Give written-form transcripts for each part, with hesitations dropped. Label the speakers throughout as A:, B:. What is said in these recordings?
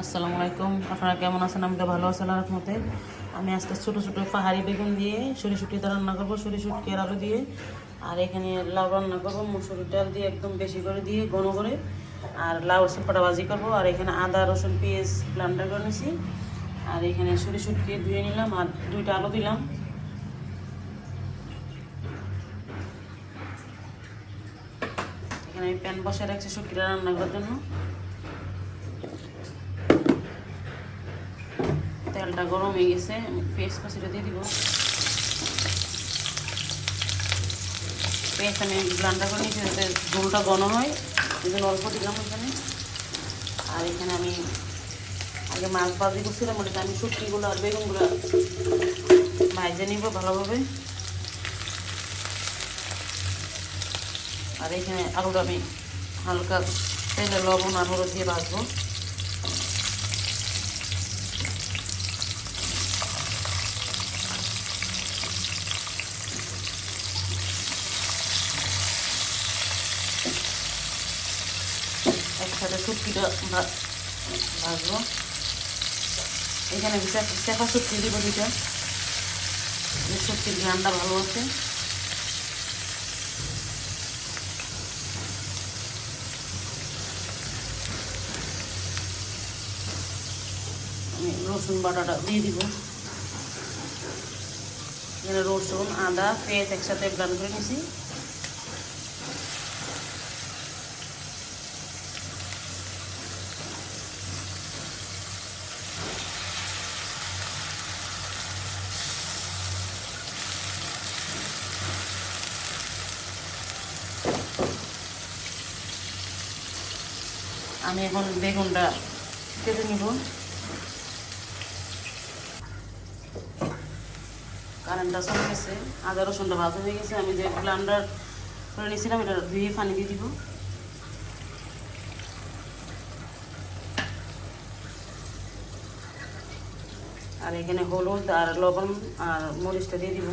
A: আসসালামু আলাইকুম। আপনারা কেমন আছেন? আমি তো ভালো আছি আল্লাহর রহমতে। আমি আজকে ছোটো ছোটো পাহাড়ি বেগুন দিয়ে সরিষুটিতে রান্না করবো, সরিষুটকি আর আলু দিয়ে। আর এখানে লাউ রান্না করবো মুসুরির ডাল দিয়ে, একদম বেশি করে দিয়ে ঘন করে। আর লাউ চটপটা ভাজি করবো। আর এখানে আদা রসুন পেঁয়াজ ব্লেন্ডার করে নিয়েছি। আর এখানে সরিষুটকি ধুয়ে নিলাম আর 2টা আলু দিলাম। এখানে আমি প্যান বসায় রাখছি শুটকিটা রান্না করার জন্য। তেলটা গরম হয়ে গেছে, পেঁয়াজ কষিটা দিয়ে দিব। পেঁয়াজ আমি ব্লেন্ডার করে নিয়েছি যাতে ঝোলটা ঘন হয়, এই জন্য অল্প দিলাম এখানে। আর এখানে আমি আগে মাছ ভাজি করছিলাম, ওটাতে আমি শুটকিগুলো আর বেগুনগুলো ভাজে নিব ভালোভাবে। আর এখানে আলুটা আমি হালকা তেলে লবণ আর হলুদ দিয়ে ভাজবো। একসাথে শুটকিটা ভাজবো। এখানে চেপা শুটকি দিব 2টা, শুটকির ঘ্রাণটা ভালো আছে। আমি রসুন বাটাটা দিয়ে দিব। এখানে রসুন আদা পেঁয়াজ একসাথে ব্লেন্ড করে নিয়েছি। আমি এখন বেগুনটা কেটে নিব। কারেন্টটা চলে গেছে, আদা রসুনটা ভাজা হয়ে গেছে। আমি যে ব্লেন্ডার করে নিয়েছিলাম এটা ধুয়ে পানি দিয়ে দিব। আর এখানে হলুদ আর লবণ আর মরিচটা দিয়ে দিব।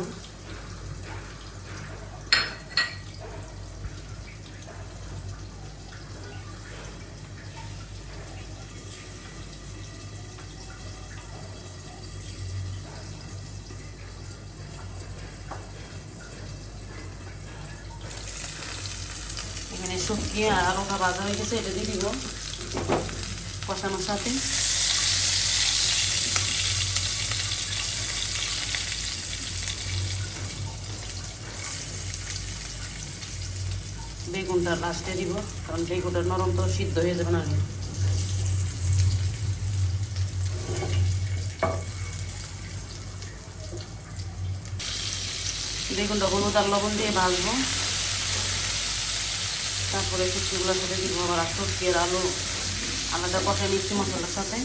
A: এখানে শুকিয়ে আর আলুটা ভাজা হয়ে গেছে, এটা দিয়ে দিব কষানোর সাথে। বেগুনটা লাস্টে দিব, কারণ বেগুনটা নরম তো সিদ্ধ হয়ে যাবে না। বেগুনটা হলুদ আর লবণ দিয়ে ভাজবো, তারপরে শুটকিগুলোর সাথে দিব। আবার শুটকি আর আলু আলাদা কষাই নিচ্ছি মশলার সাথে।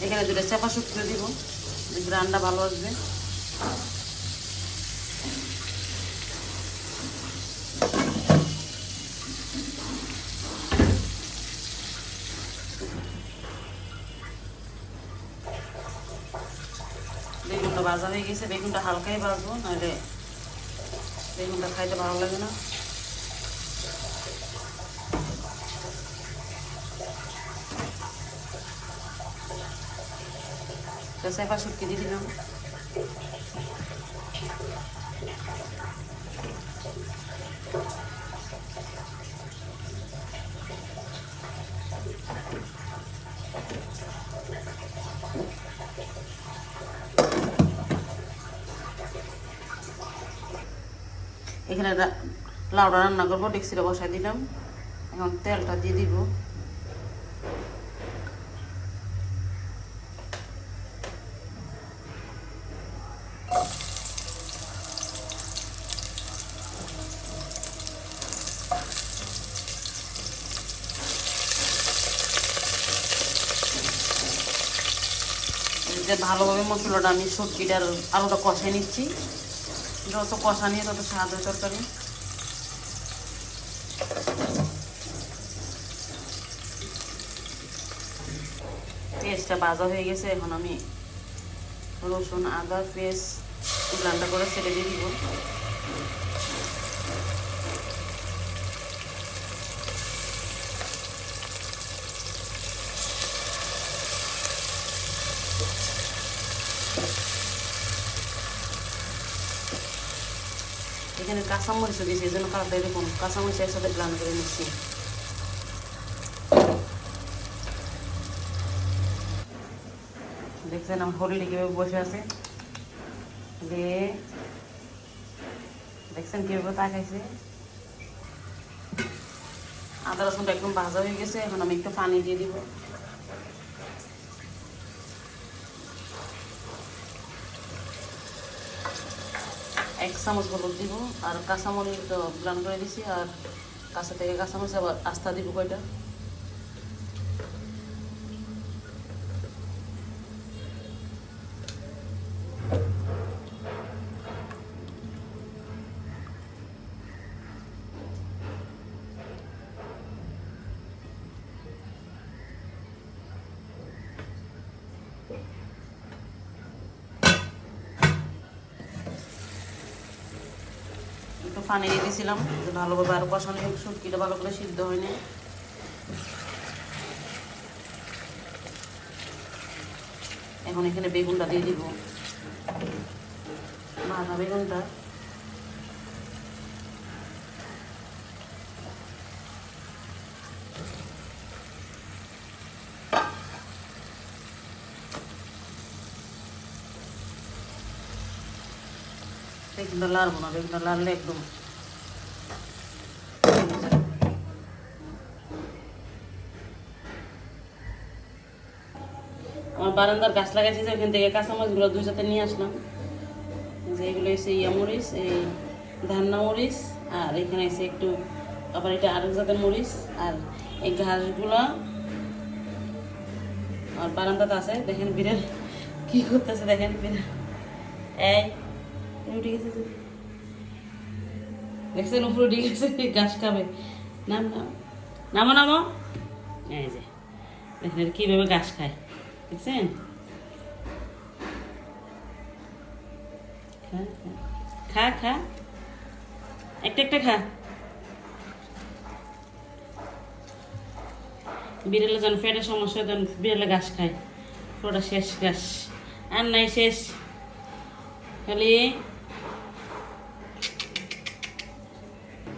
A: এখানে 2টা চেপা শুটকি দিব, গ্রানটা ভালো আসবে। বেগুনটা ভাজা হয়ে গেছে, বেগুনটা হালকাই ভাজবো, নাহলে বেগুনটা খাইতে ভালো লাগে না। চেপা শুটকি দিয়ে দিলাম। এখানে লাউটা রান্না করবো, ডেক্সিটা বসাই দিলাম। এখন তেলটা দিয়ে দিব। ভালোভাবে মশলাটা আমি শুটকিটার আলুটা কষাই নিচ্ছি। যত কষা নিয়ে তত স্বাদ হয় তরকারি। পেঁয়াজটা ভাজা হয়ে গেছে, এখন আমি রসুন আদা পেস্ট ব্লেন্ডার করে ছেড়ে দিয়ে দিব। এখানে কাঁচামরিচও দিয়েছি, এই জন্য কালারটা এরকম। কাঁচামরিচ একসাথে ব্লেন্ড করে নিচ্ছি। দেখছেন আমার হরিণী কীভাবে বসে আছে, দিয়ে দেখছেন কীভাবে তাকাইছে। আদা রসুনটা একদম ভাজা হয়ে গেছে, এখন আমি একটু পানি দিয়ে দিব। এক চামচ হলুদ দিব, আর কাঁচামরিচ ব্লেন্ড করে দিছি, আর কাঁচা থেকে কাঁচামরিচ আবার আস্তা দিব কয়টা। একটু পানি দিয়ে দিয়েছিলাম যে ভালোভাবে আরও কষানো হোক, শুটকিটা ভালো করে সিদ্ধ হয় না। এখন এখানে বেগুনটা দিয়ে দিব, ভাজা বেগুনটা। বেগুনটা লাড়বো না, বেগুনটা লাড়লে একদম আমার বারান্দার গাছ লাগাইছি যে ওখান থেকে কাঁচামরিচগুলো দুই সাথে নিয়ে আসলাম। যে এগুলো এসে মরিচ, এই ধান্না মরিচ, আর এখানে এসে একটু আবার এটা আরেক জাতের মরিচ, আর এই ঘাসগুলো আর বারান্দাতে আছে। দেখেন বিড়াল কি করতেছে, দেখেন বিড়াল এই উঠে গেছে, দেখছেন উপরে উঠে গেছে, ঘাস খাবে। নাম নামো নামো, এই যে দেখেন কীভাবে ঘাস খায়, দেখছেন। খা খা, একটা একটা খা। বিড়ালে যখন পেটের সমস্যা, তখন বিড়ালে ঘাস খায়। পুরোটা শেষ ঘাস, আর নাই শেষ। খালি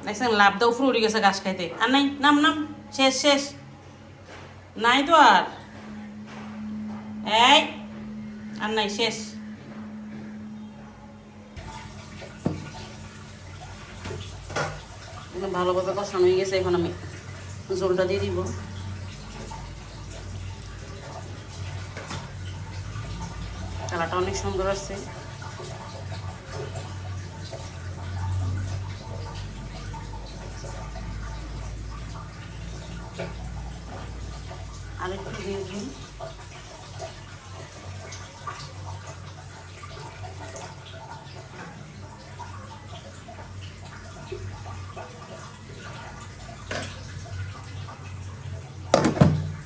A: দেখছেন লাভ দাও উপরে উঠে গেছে ঘাস খাইতে, আর নাই। নাম নাম, শেষ শেষ, নাই তো আর। এই আর নাই, শেষ। ভালোভাবে কষানো হয়ে গেছে, এখন আমি ঝোলটা দিয়ে দিব। কালারটা অনেক সুন্দর আসছে। আর একটু দিয়ে দিন।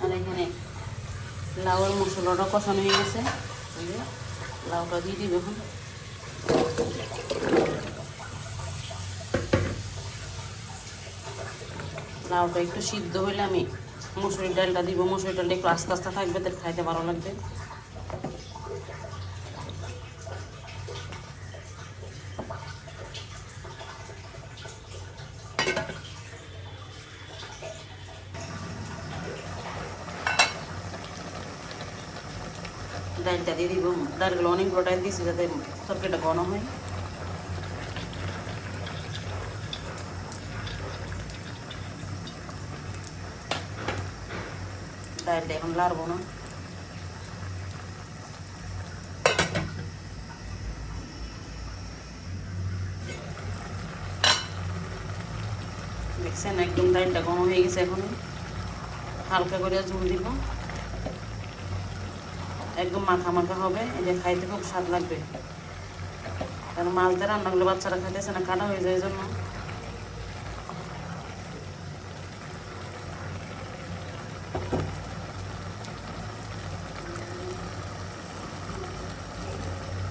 A: আর এখানে লাউয়ের মশলাটা কষানো হয়ে গেছে, লাউটা দিয়ে দিব এখন। লাউটা একটু সিদ্ধ হইলে আমি মসুরির ডালটা দিব। মসুরির ডালটা একটু আস্তে আস্তে থাকবে, তার খাইতে ভালো লাগবে। ডালটা দিয়ে দিব। ডালগুলো অনেকগুলো ডাল দিয়েছি যাতে তরকারিটা ঘন হয়। ডালটা এখন লাড়বো না। দেখছেন একদম ডালটা ঘন হয়ে গেছে। এখন হালকা করে ঝোল দিব, একদম মাখা মাখা হবে। এটা খাইতে খুব স্বাদ লাগবে, কারণ মাছ দিয়ে রান্না করলে বাচ্চারা খাইতেছে না, কাটা হয়ে যায়। এই জন্য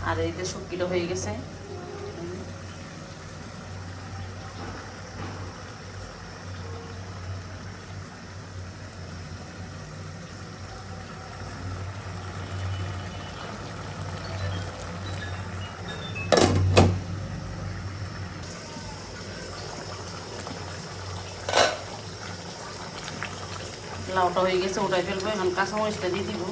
A: আর আর এদিকে শুটকিটা হয়ে গেছে। লাউটা হয়ে গেছে, ওটাই ফেলবো। এখন কাঁচামরিচটা দিয়ে দিব।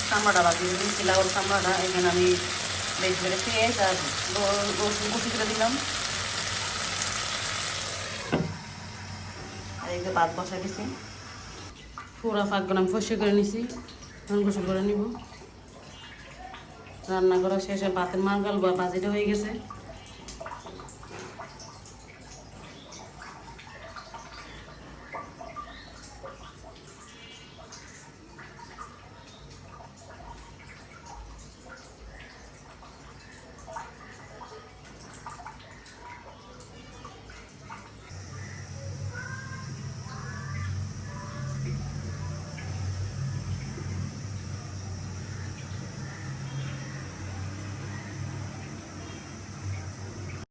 A: চামড়াটা বাজিয়ে দিয়েছি, লাউর চামড়াটা। এখানে আমি বেশ করে পেঁয়াজ আর রসুন কুচি করে দিলাম। আর এই যে ভাত বসা দিছি, পুরা ফাঁকগুলো আমি ফসে করে নিছি। এখন গোসল করে নিব। রান্না করা শেষে ভাতের মার গাল বা ভাজিটা হয়ে গেছে।